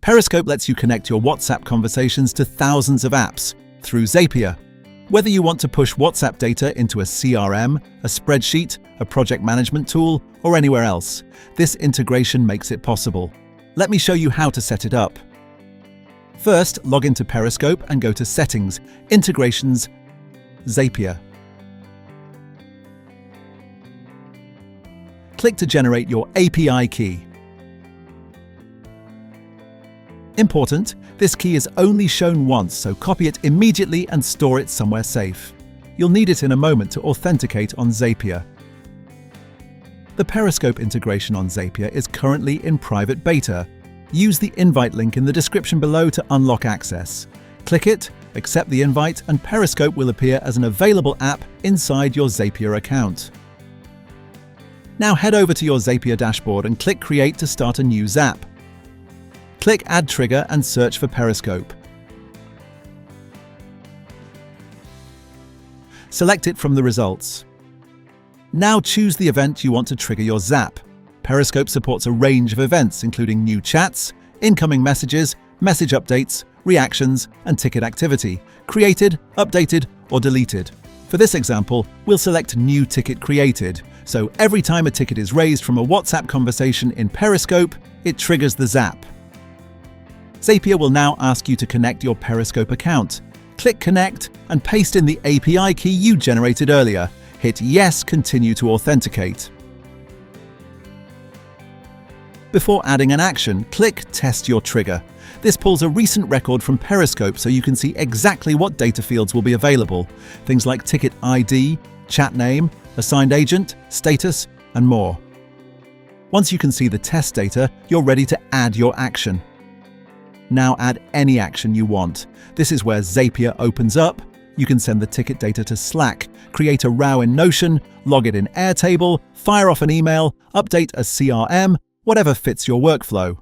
Periskope lets you connect your WhatsApp conversations to thousands of apps through Zapier. Whether you want to push WhatsApp data into a CRM, a spreadsheet, a project management tool, or anywhere else, this integration makes it possible. Let me show you how to set it up. First, log into Periskope and go to Settings, Integrations, Zapier. Click to generate your API key. Important, this key is only shown once, so copy it immediately and store it somewhere safe. You'll need it in a moment to authenticate on Zapier. The Periskope integration on Zapier is currently in private beta. Use the invite link in the description below to unlock access. Click it, accept the invite, and Periskope will appear as an available app inside your Zapier account. Now head over to your Zapier dashboard and click Create to start a new Zap. Click Add Trigger and search for Periskope. Select it from the results. Now choose the event you want to trigger your Zap. Periskope supports a range of events, including new chats, incoming messages, message updates, reactions, and ticket activity, created, updated, or deleted. For this example, we'll select New Ticket Created, so every time a ticket is raised from a WhatsApp conversation in Periskope, it triggers the Zap. Zapier will now ask you to connect your Periskope account. Click Connect and paste in the API key you generated earlier. Hit Yes, continue to authenticate. Before adding an action, click Test Your Trigger. This pulls a recent record from Periskope so you can see exactly what data fields will be available. Things like ticket ID, chat name, assigned agent, status, and more. Once you can see the test data, you're ready to add your action. Now add any action you want. This is where Zapier opens up. You can send the ticket data to Slack, create a row in Notion, log it in Airtable, fire off an email, update a CRM, whatever fits your workflow.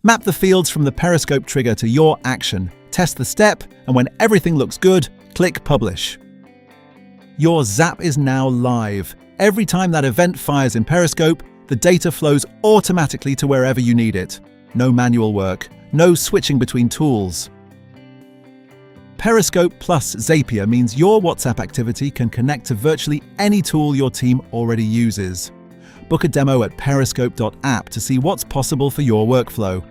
Map the fields from the Periskope trigger to your action, test the step, and when everything looks good, click Publish. Your Zap is now live. Every time that event fires in Periskope, the data flows automatically to wherever you need it. No manual work. No switching between tools. Periskope plus Zapier means your WhatsApp activity can connect to virtually any tool your team already uses. Book a demo at periskope.app to see what's possible for your workflow.